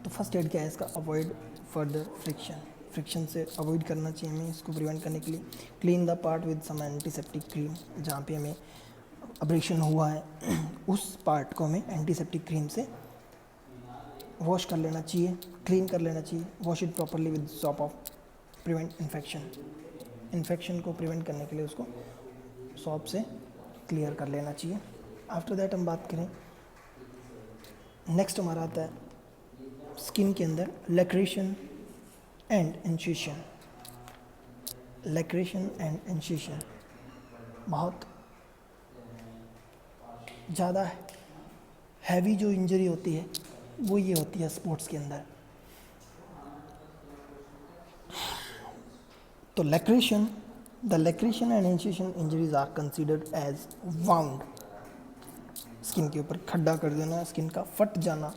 Speaker 1: तो फर्स्ट एड क्या है इसका? अवॉइड फर्दर फ्रिक्शन से अवॉइड करना चाहिए हमें इसको प्रिवेंट करने के लिए। Clean the part with some antiseptic cream. जहाँ पे हमें एब्रेशन हुआ है उस पार्ट को हमें एंटीसेप्टिक क्रीम से वॉश कर लेना चाहिए, क्लीन कर लेना चाहिए। Wash it properly with shop of prevent infection को प्रिवेंट करने के लिए उसको सॉप से क्लियर कर लेना चाहिए। आफ्टर दैट हम बात करें, नेक्स्ट हमारा आता है स्किन के अंदर लैक्रेशन एंड इंसिशन। लैक्रेशन एंड इंसिशन बहुत ज़्यादा हैवी जो इंजरी होती है वो ये होती है स्पोर्ट्स के अंदर। तो the laceration and incision injuries are considered as wound. Skin के ऊपर खड्डा कर देना, स्किन का फट जाना।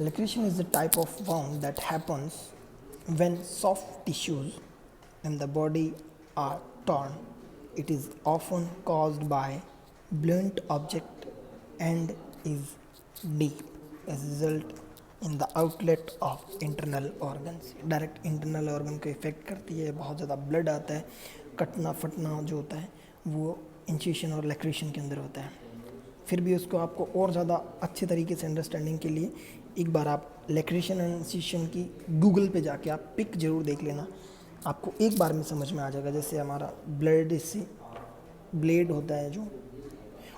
Speaker 1: Laceration is the type of wound that happens when soft tissues in the body are torn. It is often caused by blunt object and is deep as a result in the outlet of internal organs. Direct internal organ को इफेक्ट करती है, बहुत ज़्यादा ब्लड आता है, कटना फटना जो होता है वो इंसिशन और लैक्रेशन के अंदर होता है। फिर भी उसको आपको और ज़्यादा अच्छे तरीके से अंडरस्टैंडिंग के लिए एक बार आप लैक्रेशन एंड इंसिशन की गूगल पे जाके आप पिक ज़रूर देख लेना, आपको एक बार में समझ में आ जाएगा। जैसे हमारा ब्लेड होता है जो,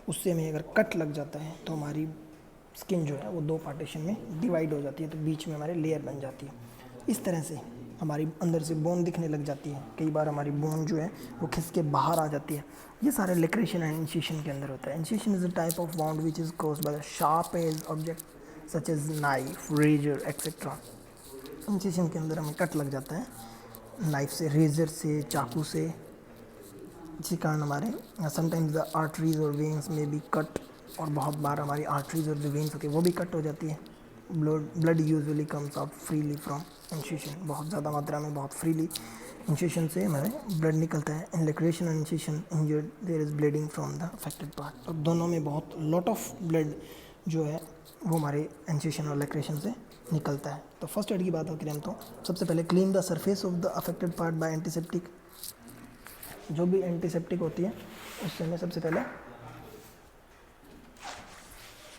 Speaker 1: उससे हमें अगर कट लग जाता है तो हमारी स्किन जो है वो दो पार्टीशन में डिवाइड हो जाती है, तो बीच में हमारे लेयर बन जाती है। इस तरह से हमारी अंदर से बोन दिखने लग जाती है, कई बार हमारी बोन जो है वो खिस के बाहर आ जाती है। ये सारे लैक्रेशन एंड इंसिशन के अंदर होता है। Incision is a type of wound which is caused by the sharp edge object such as knife, razor etcetera. Incision के अंदर हमें कट लग जाता है नाइफ से, रेजर से, चाकू से, जिसके कारण हमारे समटाइम्स द आर्टरीज और वेन्स में भी कट, और बहुत बार हमारी आर्टरीज और जो वेन्स होती है वो भी कट हो जाती है। Blood usually comes out freely from incision. बहुत ज़्यादा मात्रा में, बहुत फ्रीली इंसिशन से हमारे ब्लड निकलता है। In laceration and incision injured there is bleeding from the affected part. और दोनों में बहुत लॉट ऑफ ब्लड जो है वो हमारे इंसिशन और लैक्रेशन से निकलता है। तो फर्स्ट एड की बात करें हम, तो सबसे पहले clean the surface of the affected part by antiseptic. जो भी एंटीसेप्टिक होती है उससे हमें सबसे पहले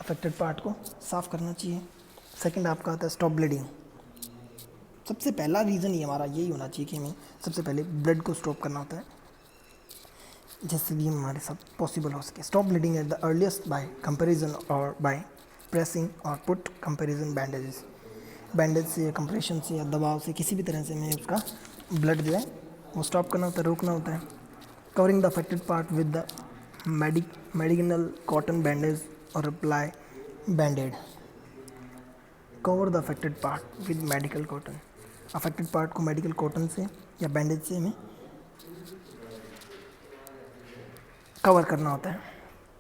Speaker 1: अफेक्टेड पार्ट को साफ़ करना चाहिए। सेकंड आपका आता है स्टॉप ब्लीडिंग। सबसे पहला रीज़न ही हमारा यही होना चाहिए कि हमें सबसे पहले ब्लड को स्टॉप करना होता है, जिससे भी हमारे साथ पॉसिबल हो सके। Stop bleeding at the earliest bye comparison और बाय प्रेसिंग और पुट कंपैरिजन बैंडेजेस। बैंडेज से या कंप्रेशन से या दबाव से किसी भी तरह से हमें उसका ब्लड जो है वो स्टॉप करना होता है, रोकना होता है। Covering the affected part with the medicinal cotton bandage और apply band-aid. Cover the affected part with medical cotton. Affected part को मेडिकल कॉटन से या बैंडेज से हमें कवर करना होता है।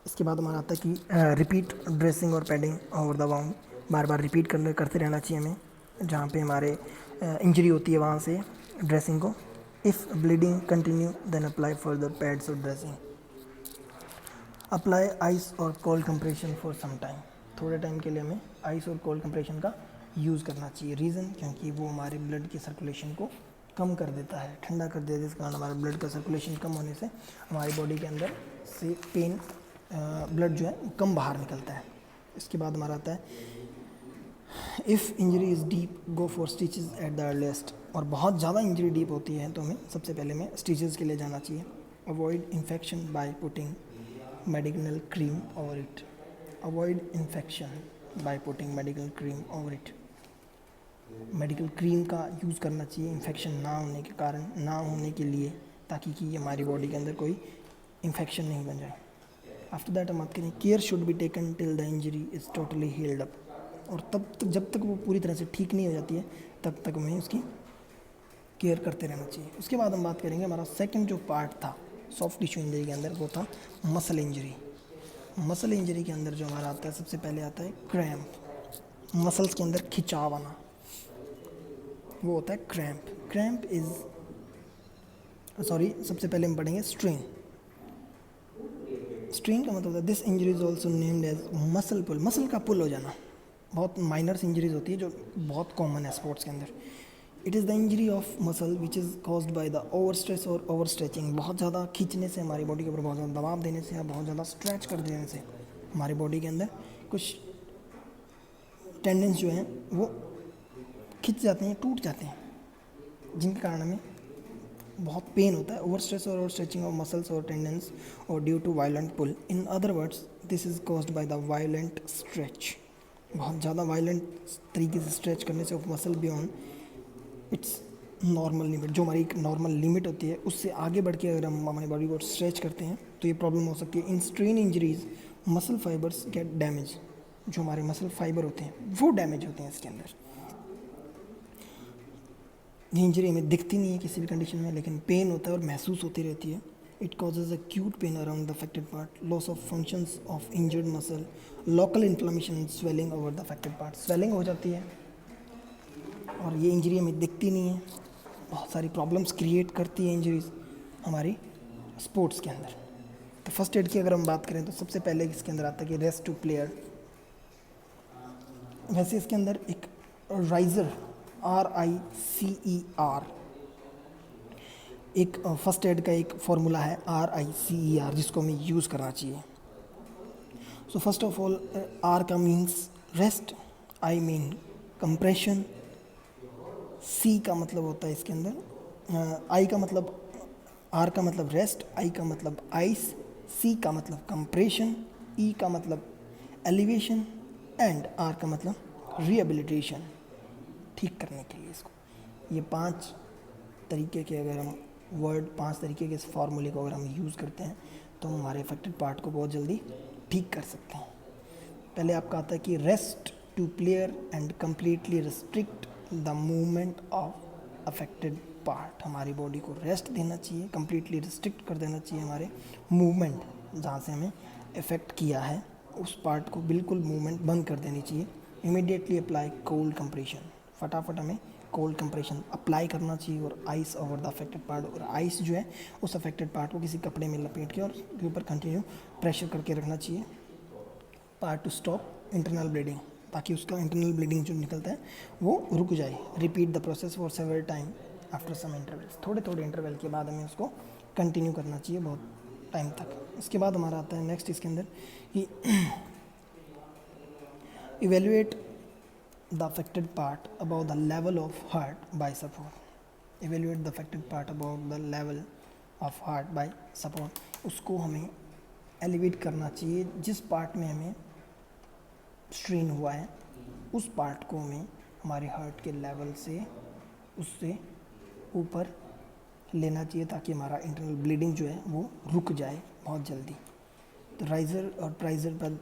Speaker 1: इसके बाद हमारा आता है कि रिपीट ड्रेसिंग और padding over the wound. Bar bar repeat करते रहना चाहिए हमें, जहाँ पे हमारे इंजरी होती है वहाँ से ड्रेसिंग को। If bleeding continue then apply further pads और ड्रेसिंग। अप्लाई आइस और cold compression for some time. थोड़े टाइम के लिए हमें आइस और कोल्ड कंप्रेशन का यूज़ करना चाहिए। रीज़न क्योंकि वो हमारे ब्लड की सर्कुलेशन को कम कर देता है, ठंडा कर देता है, जिस कारण हमारे ब्लड का सर्कुलेशन कम होने से हमारी बॉडी के अंदर से ब्लड जो है कम बाहर निकलता है। इसके बाद हमारा आता है if injury is deep go for stitches at the earliest. और बहुत ज़्यादा इंजरी डीप होती है तो हमें सबसे पहले हमें स्टिचेस के लिए जाना चाहिए। Avoid infection by putting medicinal cream over it. Avoid infection by putting medical cream over it. Medical cream का यूज़ करना चाहिए इन्फेक्शन ना होने के कारण, ना होने के लिए, ताकि कि हमारी बॉडी के अंदर कोई इन्फेक्शन नहीं बन जाए। आफ्टर दैट हम बात करें, care should be taken till the injury is totally healed up. और तब तक, जब तक वो पूरी तरह से ठीक नहीं हो जाती है, तब तक हमें उसकी केयर करते रहना चाहिए। उसके बाद हम बात करेंगे, हमारा सेकंड जो पार्ट था सॉफ्ट टिश्यू इंजरी के अंदर, वो था मसल इंजरी। मसल इंजरी के अंदर जो हमारा आता है, सबसे पहले आता है क्रैम्प। मसल्स के अंदर खिंचाव आना, वो होता है क्रैम्प। क्रैम्प इज़ सबसे पहले हम पढ़ेंगे स्ट्रेन। स्ट्रेन का मतलब होता है, this injury is also named as muscle pull. Muscle का पुल हो जाना बहुत माइनर इंजरीज होती है जो बहुत कॉमन है स्पोर्ट्स के अंदर। It is the injury of muscle which is caused by the over stress और ओवर स्ट्रेचिंग। बहुत ज़्यादा खींचने से, हमारी बॉडी के ऊपर बहुत ज़्यादा दबाव देने से या बहुत ज़्यादा स्ट्रेच कर देने से हमारी बॉडी के अंदर कुछ टेंडेंस जो हैं वो खिंच जाते हैं, टूट जाते हैं, जिनके कारण हमें बहुत पेन होता है। ओवर स्ट्रेस और ओवर स्ट्रेचिंग ऑफ मसल्स और टेंडेंस और due to violent pull. In other words, this is caused by the violent stretch. बहुत ज़्यादा वायलेंट तरीके से स्ट्रेच करने से of muscle beyond its normal limit. जो हमारी एक नॉर्मल लिमिट होती है, उससे आगे बढ़ के अगर हम हमारी बॉडी को स्ट्रेच करते हैं तो ये प्रॉब्लम हो सकती है। In strain injuries muscle fibres get damage. जो हमारे मसल फाइबर होते हैं वो डैमेज होते हैं इसके अंदर। ये इंजरी हमें दिखती नहीं है किसी भी कंडीशन में, लेकिन पेन होता है और महसूस होती रहती है। It causes acute pain around the affected part, loss of functions of injured muscle, local inflammation, swelling over the affected part. Swelling हो जाती है और ये इंजरी हमें दिखती नहीं है, बहुत सारी प्रॉब्लम्स क्रिएट करती है इंजरीज हमारी स्पोर्ट्स के अंदर। तो फर्स्ट एड की अगर हम बात करें तो सबसे पहले इसके अंदर आता है कि रेस्ट टू प्लेयर। वैसे इसके अंदर एक राइजर, RICER, एक फर्स्ट एड का एक फॉर्मूला है RICER, जिसको हमें यूज़ करना चाहिए। So first of all, R का means rest, I mean compression, C का मतलब होता है इसके अंदर I का मतलब, R का मतलब रेस्ट, I का मतलब आइस, C का मतलब कंप्रेशन, E का मतलब एलिवेशन एंड R का मतलब रिहेबिलिटेशन, ठीक करने के लिए इसको। ये 5 तरीके के अगर हम वर्ड, 5 तरीके के इस फार्मूले को अगर हम यूज़ करते हैं तो हम हमारे अफेक्टेड पार्ट को बहुत जल्दी ठीक कर सकते हैं। पहले आपका आता है कि rest to player and completely restrict the movement of affected part. हमारी बॉडी को रेस्ट देना चाहिए, कम्प्लीटली रिस्ट्रिक्ट कर देना चाहिए हमारे मूवमेंट, जहाँ से हमें इफ़ेक्ट किया है उस पार्ट को बिल्कुल मूवमेंट बंद कर देनी चाहिए। इमीडिएटली अप्लाई कोल्ड कंप्रेशन, फटाफट हमें कोल्ड कंप्रेशन अप्लाई करना चाहिए और ice over the affected part. और आइस जो है उस अफेक्टेड पार्ट को किसी कपड़े में लपेट के और उसके ऊपर कंटिन्यू प्रेशर करके रखना चाहिए part two stop internal bleeding, ताकि उसका इंटरनल ब्लीडिंग जो निकलता है वो रुक जाए। Repeat the process for several time after some intervals. थोड़े थोड़े इंटरवल के बाद हमें उसको कंटिन्यू करना चाहिए बहुत टाइम तक। इसके बाद हमारा आता है नेक्स्ट इसके अंदर कि evaluate the affected part above the level of heart by support. Evaluate the affected part above the level of heart by support. उसको हमें एलिवेट करना चाहिए, जिस पार्ट में हमें स्ट्रेन हुआ है उस पार्ट को हमें हमारे हार्ट के लेवल से उससे ऊपर लेना चाहिए, ताकि हमारा इंटरनल ब्लीडिंग जो है वो रुक जाए बहुत जल्दी। तो राइज़र और प्राइज़र पर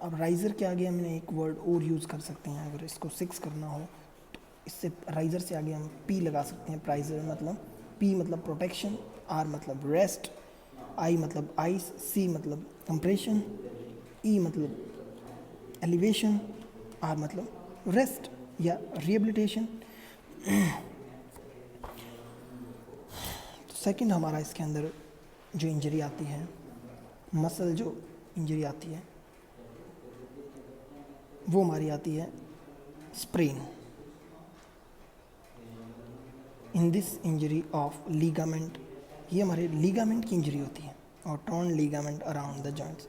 Speaker 1: अब राइज़र के आगे हमने एक वर्ड और यूज़ कर सकते हैं, अगर इसको 6 करना हो तो इससे राइज़र से आगे हम P लगा सकते हैं। प्राइज़र मतलब P मतलब प्रोटेक्शन, R मतलब रेस्ट, I मतलब आइस, C मतलब कंप्रेशन, E मतलब एलिवेशन, R मतलब रेस्ट या रिहेबिलिटेशन। तो सेकंड हमारा इसके अंदर जो इंजरी आती है, मसल जो इंजरी आती है वो हमारी आती है sprain. In this injury of ligament, ये हमारे लीगामेंट की इंजरी होती है, और torn ligament around the joints.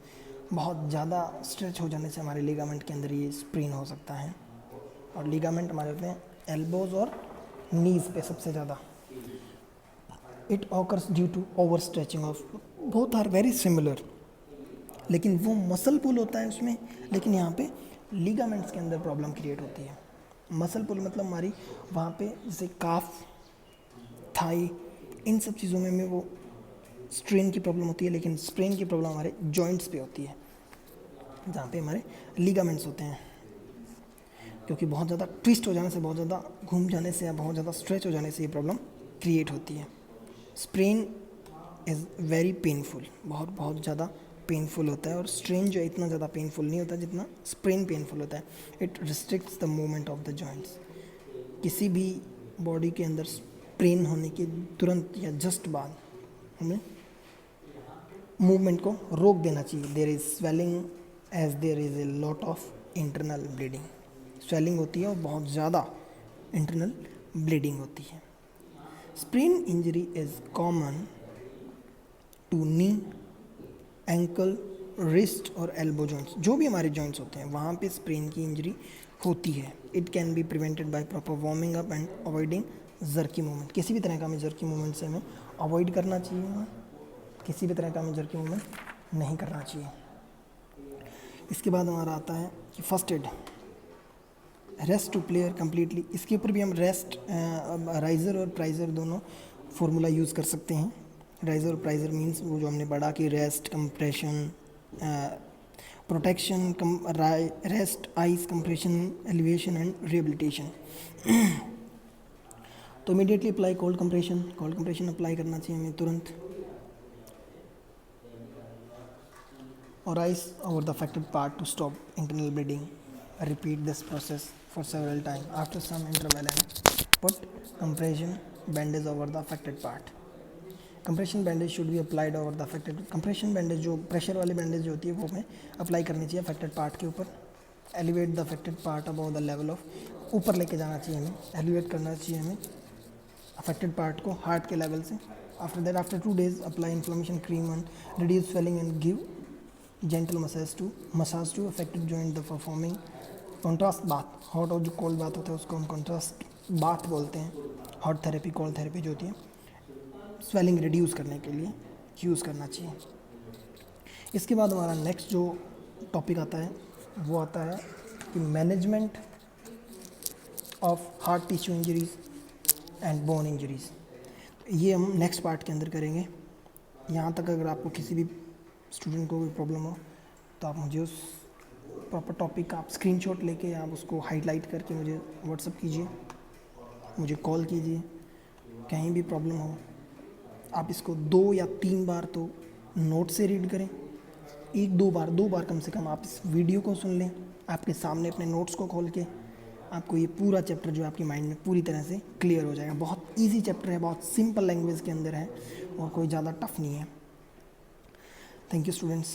Speaker 1: बहुत ज़्यादा स्ट्रेच हो जाने से हमारे लीगामेंट के अंदर ये स्प्रेन हो सकता है। और लीगामेंट हमारे होते हैं एल्बोज और नीज़ पे सबसे ज़्यादा। It occurs due to over stretching of, both are very similar, लेकिन वो मसल पुल होता है उसमें, लेकिन यहाँ पे लीगामेंट्स के अंदर प्रॉब्लम क्रिएट होती है। मसल पुल मतलब हमारी वहाँ पे जैसे काफ, थाई, इन सब चीज़ों में वो स्ट्रेन की प्रॉब्लम होती है, लेकिन स्प्रेन की प्रॉब्लम हमारे जॉइंट्स पे होती है, जहाँ पे हमारे लिगामेंट्स होते हैं, क्योंकि बहुत ज़्यादा ट्विस्ट हो जाने से, बहुत ज़्यादा घूम जाने से या बहुत ज़्यादा स्ट्रेच हो जाने से ये प्रॉब्लम क्रिएट होती है। स्प्रेन इज़ वेरी पेनफुल, बहुत बहुत ज़्यादा पेनफुल होता है, और स्ट्रेन जो है इतना ज़्यादा पेनफुल नहीं होता जितना स्प्रेन पेनफुल होता है। It restricts the movement of the joints. किसी भी बॉडी के अंदर स्प्रेन होने के तुरंत या जस्ट बाद हमें मूवमेंट को रोक देना चाहिए। There is swelling as there is a lot of internal bleeding. Swelling होती है और बहुत ज़्यादा इंटरनल ब्लीडिंग होती है। Sprain injury is common to knee, ankle, wrist और एल्बो जॉइंट्स। जो भी हमारे जॉइंट्स होते हैं वहाँ पे स्प्रेन की इंजरी होती है। It can be prevented by proper warming up and avoiding jerky movement. किसी भी तरह का हमें जर्की मूवमेंट से हमें अवॉइड करना चाहिए, किसी भी तरह का हमें जर्की मूवमेंट नहीं करना चाहिए। इसके बाद हमारा आता है कि first aid, rest to player completely. इसके ऊपर भी हम रेस्ट, राइज़र और प्राइज़र दोनों फार्मूला यूज़ कर सकते हैं। राइज़र और प्राइज़र मीन्स वो जो हमने पढ़ा कि rest, compression, protection, rest, ice, compression, elevation and rehabilitation. तो immediately apply cold compression. Cold compression apply करना चाहिए हमें तुरंत, और ice over the affected part to stop internal bleeding. Repeat this process for several times after some interval and put compression bandage over the affected part. Compression bandage should be applied over the affected. Compression bandage जो प्रेशर वाली बैंडेज जो होती है वो हमें अप्लाई करनी चाहिए अफेक्टेड पार्ट के ऊपर। Elevate the affected part above the level of, ऊपर लेके जाना चाहिए हमें, एलिवेट करना चाहिए हमें अफेक्टेड पार्ट को हार्ट के लेवल से। After that, after 2 days apply inflammation cream and reduce swelling and give gentle massage to affected joint. The performing contrast bath, hot और जो कोल्ड बाथ होता है उसको हम कॉन्ट्रास्ट बाथ बोलते हैं। हॉट थेरेपी, कोल्ड थेरेपी जो होती है स्वेलिंग रिड्यूस करने के लिए यूज़ करना चाहिए। इसके बाद हमारा नेक्स्ट जो टॉपिक आता है वो आता है कि management of heart tissue injuries and bone injuries. ये हम नेक्स्ट पार्ट के अंदर करेंगे। यहाँ तक अगर आपको किसी भी स्टूडेंट को कोई प्रॉब्लम हो तो आप मुझे उस प्रॉपर टॉपिक का आप स्क्रीनशॉट लेके आप उसको हाईलाइट करके मुझे व्हाट्सअप कीजिए, मुझे कॉल कीजिए। कहीं भी प्रॉब्लम हो आप इसको 2 या 3 बार तो नोट से रीड करें, 1-2 बार कम से कम आप इस वीडियो को सुन लें आपके सामने अपने नोट्स को खोल के। आपको ये पूरा चैप्टर जो आपके माइंड में पूरी तरह से क्लियर हो जाएगा। बहुत ईजी चैप्टर है, बहुत सिंपल लैंग्वेज के अंदर है और कोई ज़्यादा टफ नहीं है। Thank you students.